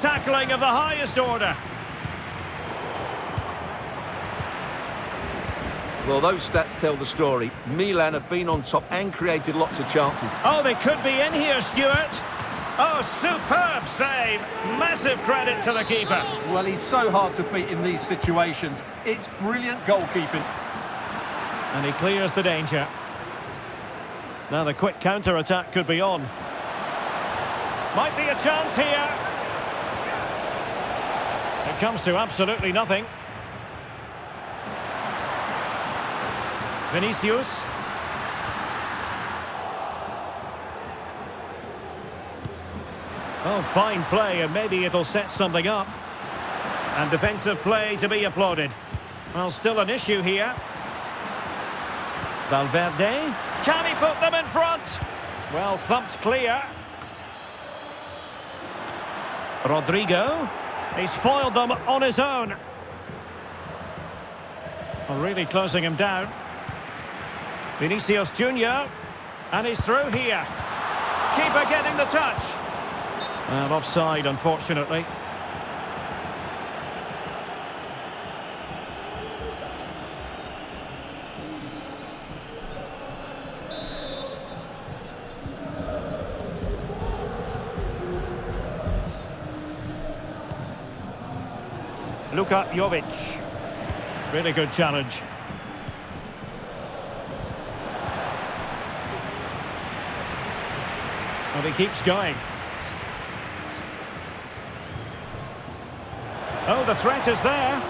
Tackling of the highest order. Well, those stats tell the story. Milan have been on top and created lots of chances. Oh, they could be in here, Stuart. Oh, superb save. Massive credit to the keeper. Well, he's so hard to beat in these situations. It's brilliant goalkeeping. And he clears the danger. Now the quick counter-attack could be on. Might be a chance here. It comes to absolutely nothing. Vinicius. Oh, fine play, and maybe it'll set something up. And defensive play to be applauded. Well, still an issue here. Valverde. Can he put them in front? Well, thumped clear. Rodrigo. He's foiled them on his own. Well, really closing him down. Vinicius Junior. And he's through here. Keeper getting the touch. And offside, unfortunately. Luka Jovic. Really good challenge. And he keeps going. Oh, the threat is there.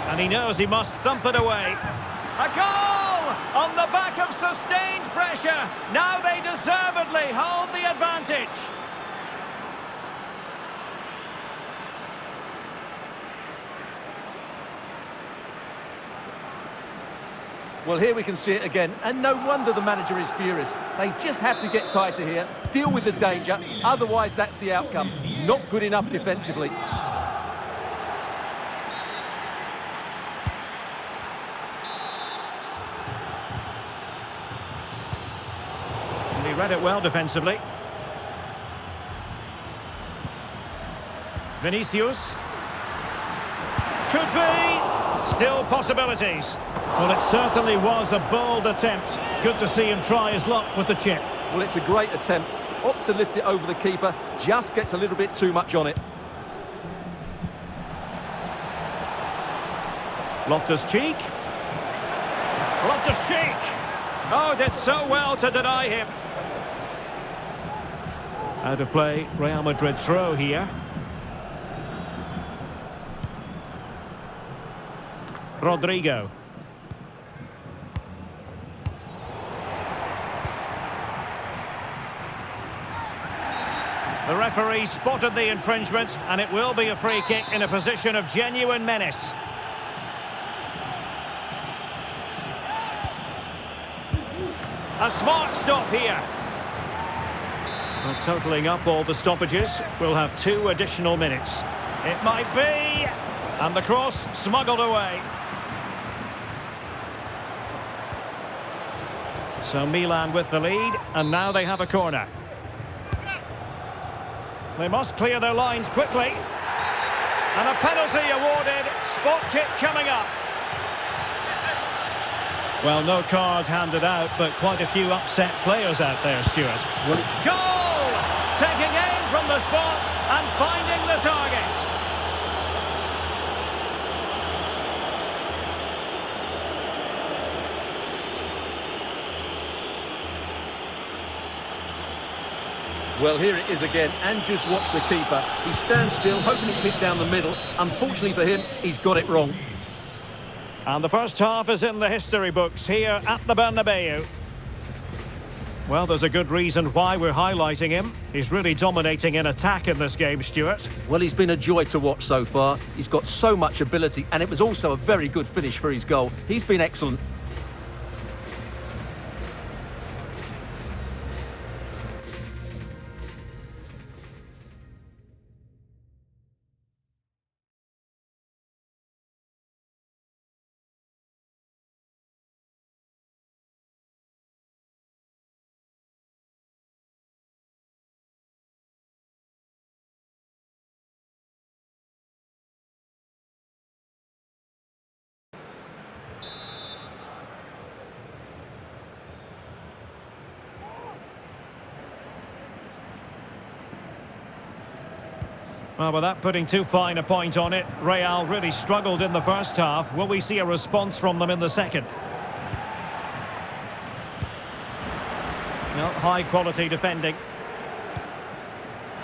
And he knows he must thump it away. A goal! On the back of sustained pressure. Now they deservedly hold the advantage. Well, here we can see it again, and no wonder the manager is furious. They just have to get tighter here, deal with the danger, otherwise that's the outcome. Not good enough defensively. And he read it well defensively. Vinicius. Could be. Still possibilities. Well, it certainly was a bold attempt. Good to see him try his luck with the chip. Well, it's a great attempt. Opts to lift it over the keeper, just gets a little bit too much on it. Loftus-Cheek. Loftus-Cheek. Oh, did so well to deny him. Out of play, Real Madrid throw here. Rodrigo. The referee spotted the infringement, and it will be a free kick in a position of genuine menace. A smart stop here. Well, totalling up all the stoppages, we'll have 2 additional minutes. It might be, and the cross smuggled away. So Milan with the lead, and now they have a corner. They must clear their lines quickly. And a penalty awarded. Spot kick coming up. Well, no card handed out, but quite a few upset players out there, Stuart. Goal! Taking aim from the spot and finding the target. Well, here it is again, and just watch the keeper. He stands still, hoping it's hit down the middle. Unfortunately for him, he's got it wrong. And the first half is in the history books here at the Bernabeu. Well, there's a good reason why we're highlighting him. He's really dominating in attack in this game, Stuart. Well, he's been a joy to watch so far. He's got so much ability, and it was also a very good finish for his goal. He's been excellent. Well, without putting too fine a point on it, Real really struggled in the first half. Will we see a response from them in the second? No, high quality defending.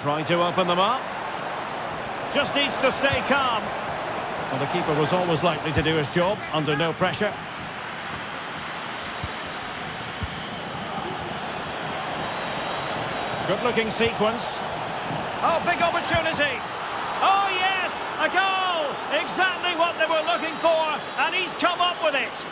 Trying to open them up. Just needs to stay calm. Well, the keeper was always likely to do his job under no pressure. Good-looking sequence. Oh, big opportunity. Oh, yes, a goal. Exactly what they were looking for, and he's come up with it.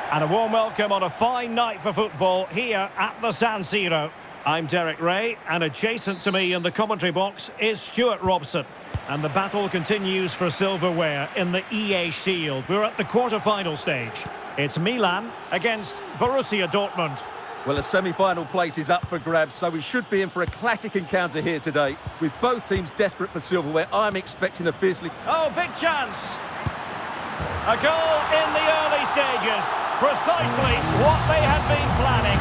And a warm welcome on a fine night for football here at the San Siro. I'm Derek Ray, and adjacent to me in the commentary box is Stuart Robson. And the battle continues for silverware in the EA Shield. We're at the quarter-final stage. It's Milan against Borussia Dortmund. Well, a semi-final place is up for grabs, so we should be in for a classic encounter here today. With both teams desperate for silverware, I'm expecting a fiercely... Oh, big chance! A goal in the early stages. Precisely what they had been planning.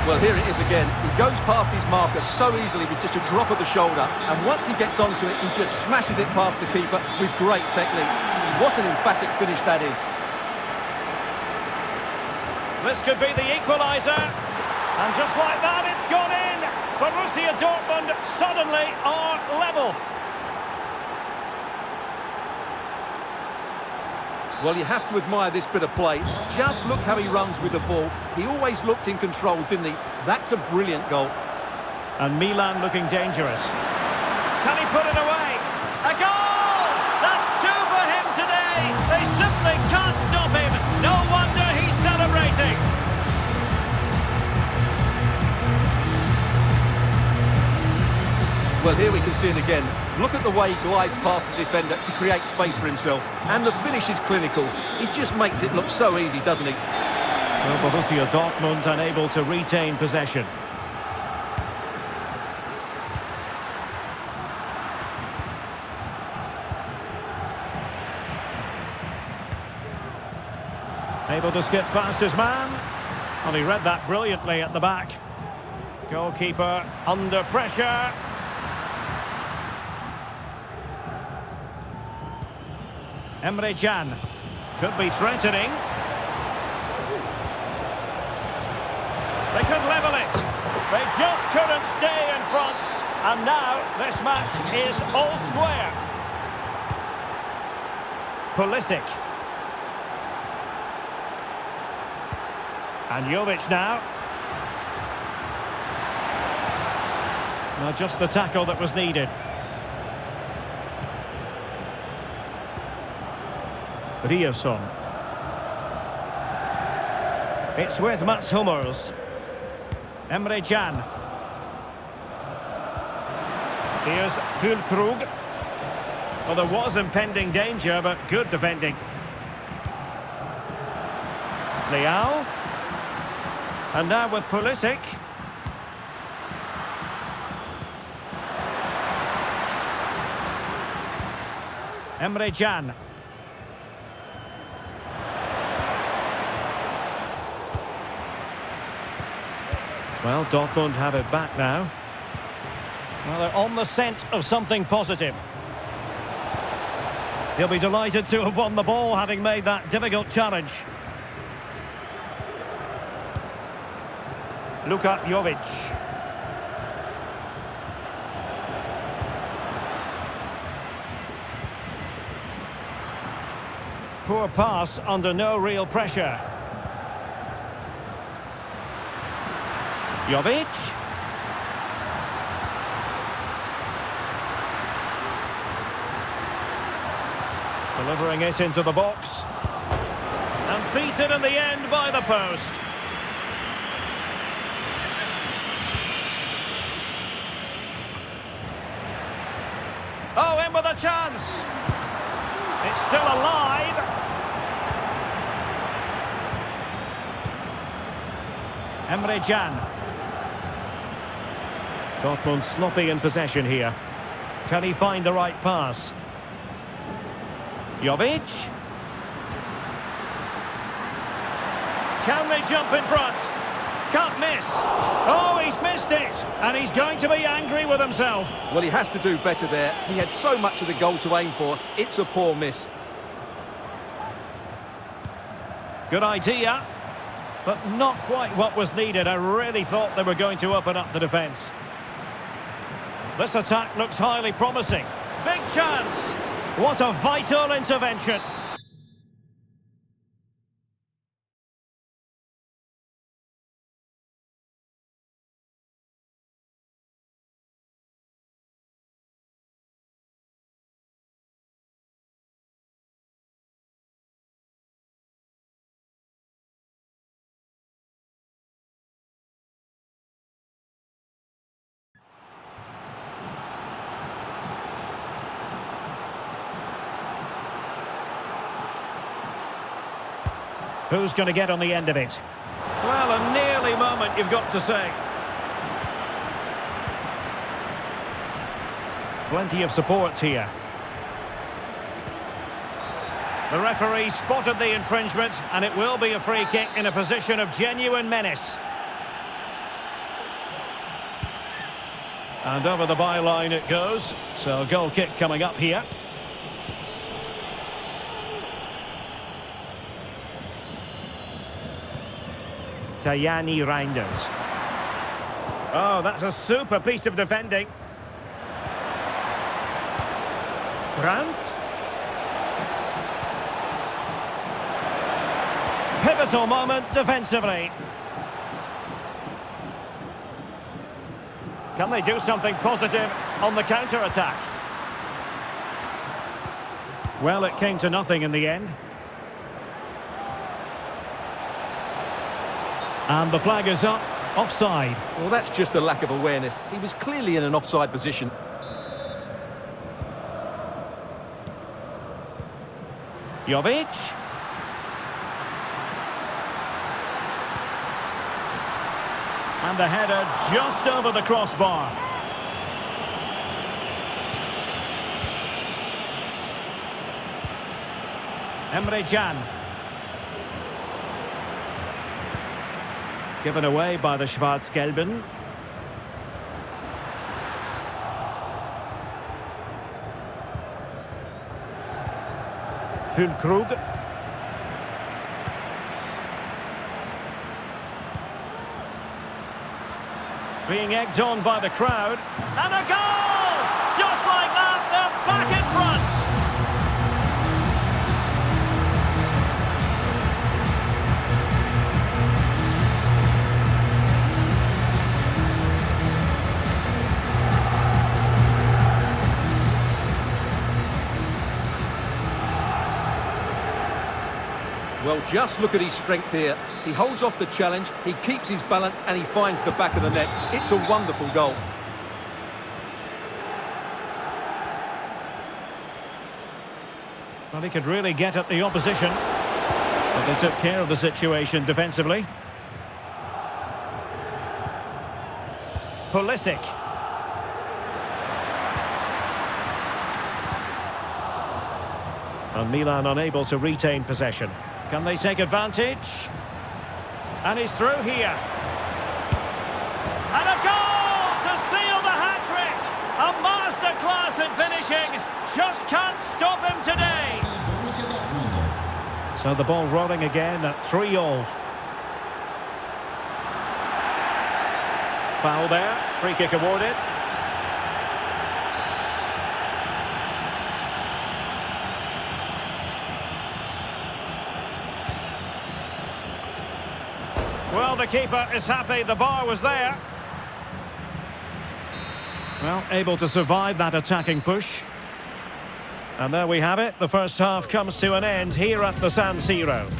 Well, here it is again. He goes past his marker so easily with just a drop of the shoulder, and once he gets onto it, he just smashes it past the keeper with great technique. What an emphatic finish that is. This could be the equaliser. And just like that, it's gone in. Borussia Dortmund suddenly are level. Well, you have to admire this bit of play. Just look how he runs with the ball. He always looked in control, didn't he? That's a brilliant goal. And Milan looking dangerous. Can he put it away? A goal! That's two for him today. They simply can't stop him. No wonder he's celebrating. Well, here we can see it again. Look at the way he glides past the defender to create space for himself. And the finish is clinical. He just makes it look so easy, doesn't he? Well, Borussia Dortmund unable to retain possession. Able to skip past his man. And he read that brilliantly at the back. Goalkeeper under pressure. Emre Can. Could be threatening. They could level it. They just couldn't stay in front. And now this match is all square. Pulisic. And Jovic now. Well, just the tackle that was needed. Ryerson. It's with Mats Hummels. Emre Can. Here's Füllkrug. Well, there was impending danger, but good defending. Leao. And now with Pulisic. Emre Can. Well, Dortmund have it back now. Well, they're on the scent of something positive. He'll be delighted to have won the ball, having made that difficult challenge. Luka Jovic. Poor pass under no real pressure. Jovic. Delivering it into the box. And beaten in the end by the post. Oh, in with a chance. It's still alive. Emre Can. Dortmund sloppy in possession here. Can he find the right pass? Jovic. Can they jump in front? Can't miss. Oh, he's missed it. And he's going to be angry with himself. Well, he has to do better there. He had so much of the goal to aim for. It's a poor miss. Good idea, but not quite what was needed. I really thought they were going to open up the defence. This attack looks highly promising. Big chance. What a vital intervention. Who's going to get on the end of it? Well, a nearly moment, you've got to say. Plenty of support here. The referee spotted the infringement, and it will be a free kick in a position of genuine menace. And over the byline it goes. So a goal kick coming up here. Tijjani Reinders. Oh, that's a super piece of defending. Brandt. Pivotal moment defensively. Can they do something positive on the counter-attack? Well, it came to nothing in the end. And the flag is up, offside. Well, that's just a lack of awareness. He was clearly in an offside position. Jovic. And the header just over the crossbar. Emre Can. Given away by the Schwarz-Gelben. Füllkrug. Being egged on by the crowd. And a goal! Just like that, they're back in front! Well, just look at his strength here. He holds off the challenge, he keeps his balance, and he finds the back of the net. It's a wonderful goal. Well, he could really get at the opposition. But they took care of the situation defensively. Pulisic. And Milan unable to retain possession. Can they take advantage? And he's through here. And a goal to seal the hat-trick! A masterclass in finishing. Just can't stop him today. So the ball rolling again at 3-3. Foul there. Free kick awarded. Well, the keeper is happy the bar was there. Well, able to survive that attacking push. And there we have it. The first half comes to an end here at the San Siro.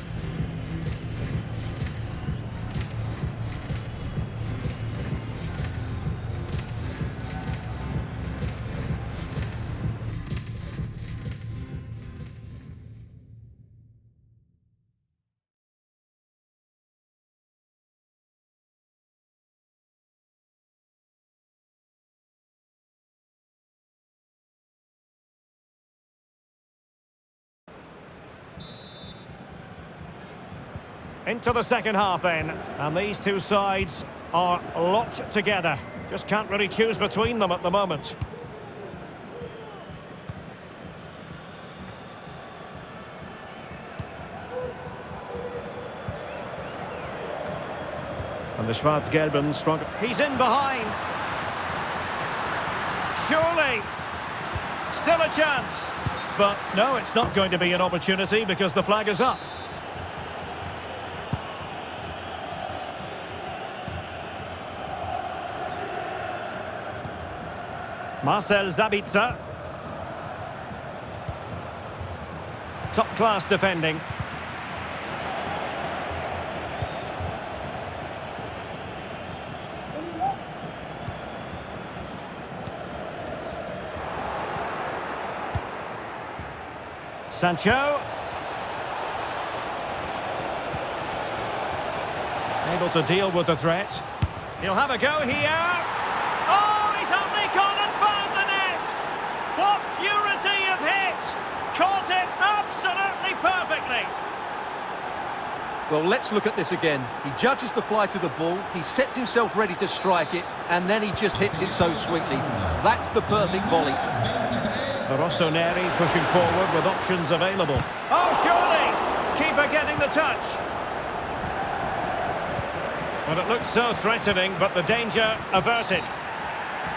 Into the second half then, and these two sides are locked together. Just can't really choose between them at the moment. And the Schwarz-Gelben struggle. He's in behind. Surely. Still a chance. But no, it's not going to be an opportunity because the flag is up. Marcel Sabitzer. Top-class defending. Sancho. Able to deal with the threat. He'll have a go here. Oh, he's only gone and found the net! What purity of hit! Caught it absolutely perfectly! Well, let's look at this again. He judges the flight of the ball, he sets himself ready to strike it, and then he just hits it so sweetly. That's the perfect volley. Rossoneri pushing forward with options available. Oh, surely! Keeper getting the touch. Well, it looked so threatening, but the danger averted.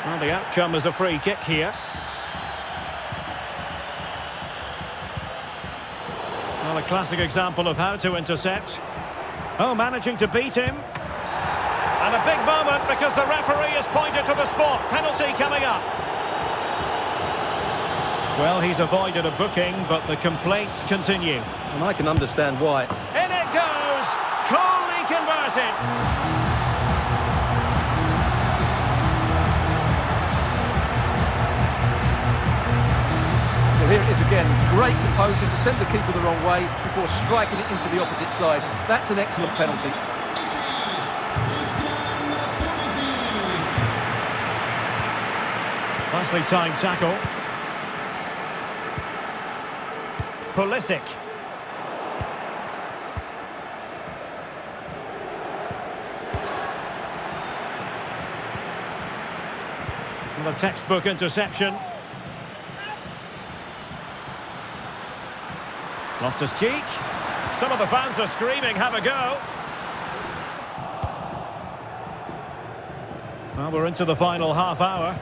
Well, the outcome is a free kick here. Well, a classic example of how to intercept. Oh, managing to beat him. And a big moment because the referee has pointed to the spot. Penalty coming up. Well, he's avoided a booking, but the complaints continue. And I can understand why. In it goes! Coolly converted! Well, here it is again. Great composure to send the keeper the wrong way before striking it into the opposite side. That's an excellent penalty. Nicely timed tackle. Pulisic. The textbook interception. Loftus-Cheek. Some of the fans are screaming, have a go. Well, we're into the final half hour.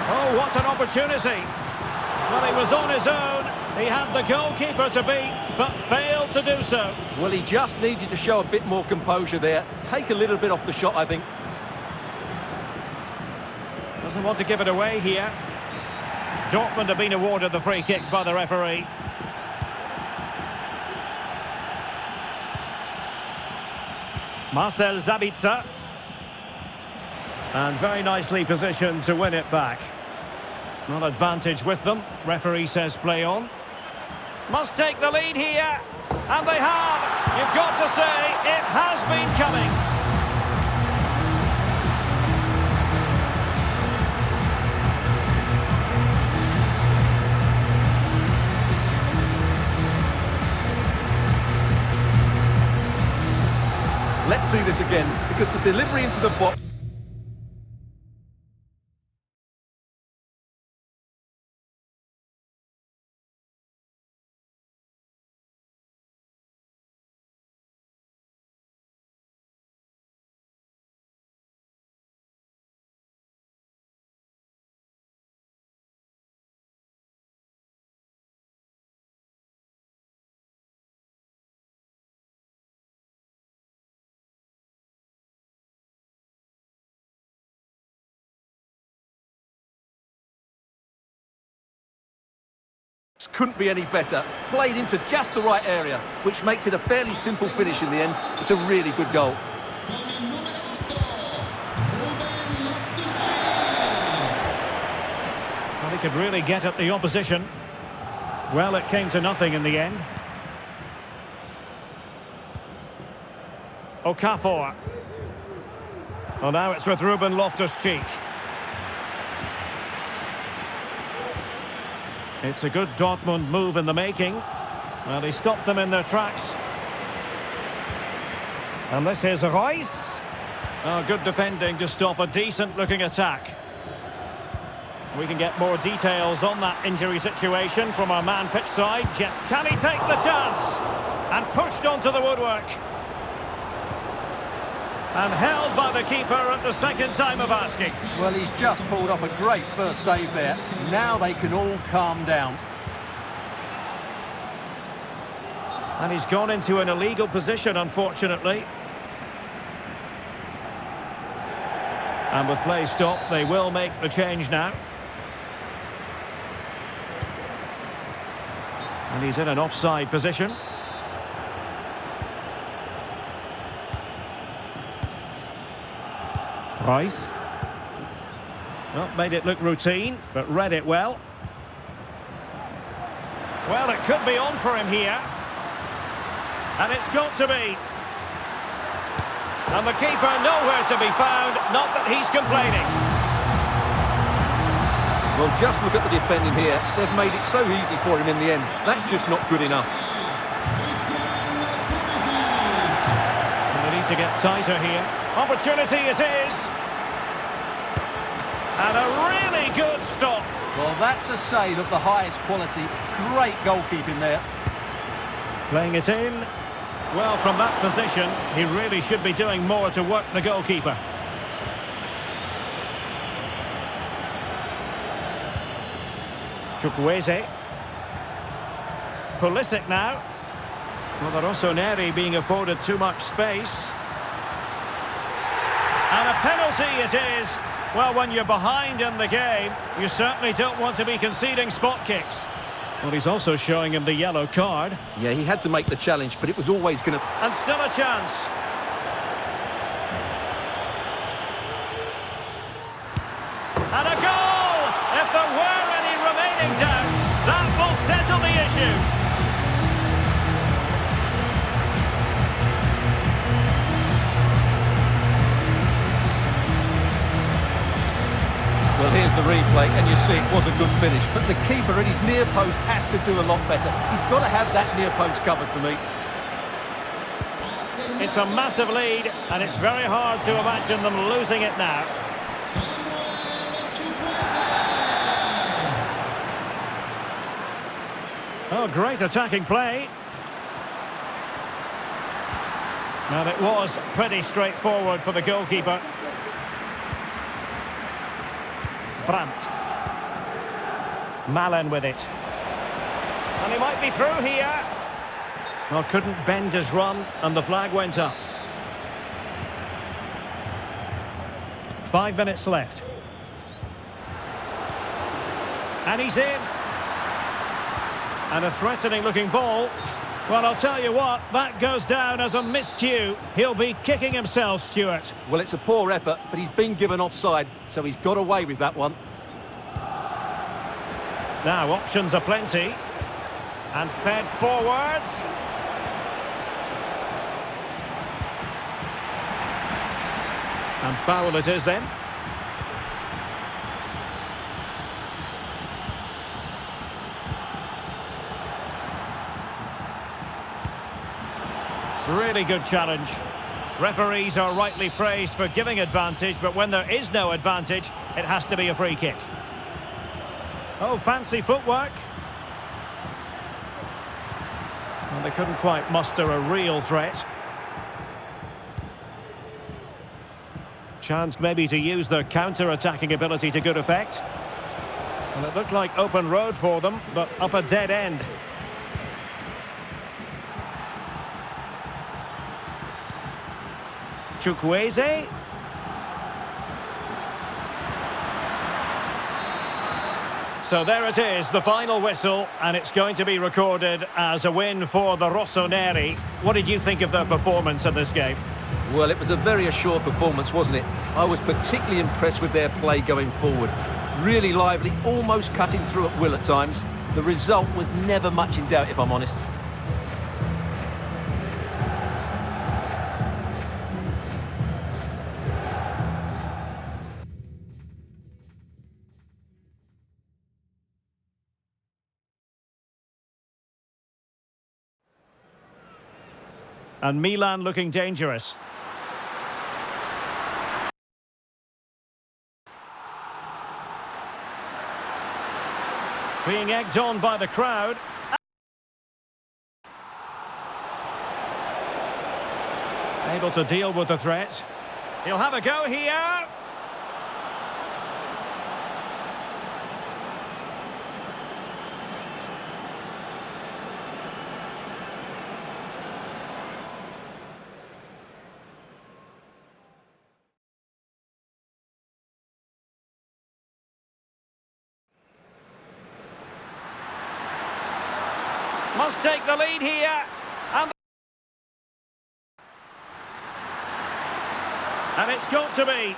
Oh, what an opportunity. Well, he was on his own. He had the goalkeeper to beat, but failed to do so. Well, he just needed to show a bit more composure there. Take a little bit off the shot, I think. Doesn't want to give it away here. Dortmund have been awarded the free kick by the referee. Marcel Sabitzer. And very nicely positioned to win it back. Not advantage with them. Referee says play on. Must take the lead here. And they have. You've got to say, it has been coming. Let's see this again, because the delivery into the box... couldn't be any better. Played into just the right area, which makes it a fairly simple finish in the end. It's a really good goal. Well, he could really get at the opposition. Well, it came to nothing in the end. Okafor. Well, now it's with Ruben Loftus-Cheek. It's a good Dortmund move in the making. Well, he stopped them in their tracks. And this is Reus. Oh, good defending to stop a decent-looking attack. We can get more details on that injury situation from our man pitch side. Can he take the chance? And pushed onto the woodwork. And held by the keeper at the second time of asking. Well, he's just pulled off a great first save there. Now they can all calm down. And he's gone into an illegal position, unfortunately. And with play stopped, they will make the change now. And he's in an offside position. Reus. Well, made it look routine, but read it well. Well, it could be on for him here. And it's got to be. And the keeper nowhere to be found, not that he's complaining. Well, just look at the defending here. They've made it so easy for him in the end. That's just not good enough. And they need to get tighter here. Opportunity it is. And a really good stop. Well, that's a save of the highest quality. Great goalkeeping there. Playing it in. Well, from that position, he really should be doing more to work the goalkeeper. Chukwueze. Pulisic now. Well, the Rossoneri being afforded too much space. And a penalty it is. Well, when you're behind in the game, you certainly don't want to be conceding spot kicks. Well, he's also showing him the yellow card. Yeah, he had to make the challenge, but it was always going to... And still a chance. And a goal! If there were any remaining doubts, that will settle the issue. Well, here's the replay, and you see it was a good finish. But the keeper at his near post has to do a lot better. He's got to have that near post covered for me. It's a massive lead, and it's very hard to imagine them losing it now. Oh, great attacking play. And it was pretty straightforward for the goalkeeper. Brandt. Malen with it. And he might be through here. Well, couldn't bend his run, and the flag went up. 5 minutes left. And he's in. And a threatening looking ball. Well, I'll tell you what, that goes down as a miscue. He'll be kicking himself, Stuart. Well, it's a poor effort, but he's been given offside, so he's got away with that one. Now, options are plenty. And fed forwards. And foul it is then. Really good challenge. Referees are rightly praised for giving advantage, but when there is no advantage, it has to be a free kick. Oh, fancy footwork. Well, they couldn't quite muster a real threat. Chance maybe to use their counter-attacking ability to good effect. And it looked like open road for them, but up a dead end. Chukwueze. So there it is, the final whistle, and it's going to be recorded as a win for the Rossoneri. What did you think of their performance in this game? Well, it was a very assured performance, wasn't it? I was particularly impressed with their play going forward. Really lively, almost cutting through at will at times. The result was never much in doubt, if I'm honest. And Milan looking dangerous. Being egged on by the crowd. Able to deal with the threat. He'll have a go here. Must take the lead here. And it's got to be.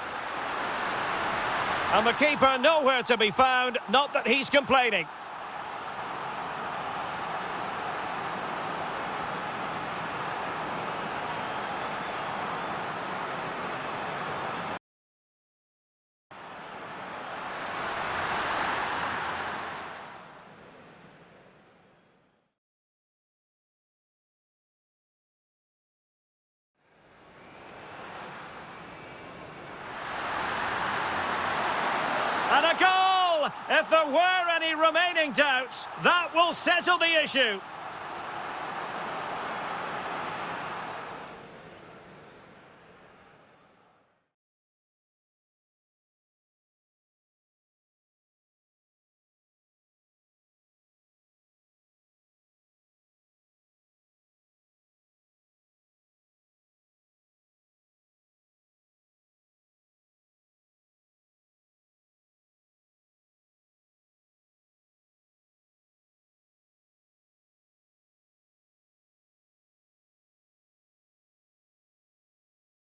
And the keeper nowhere to be found, not that he's complaining. And a goal! If there were any remaining doubts, that will settle the issue.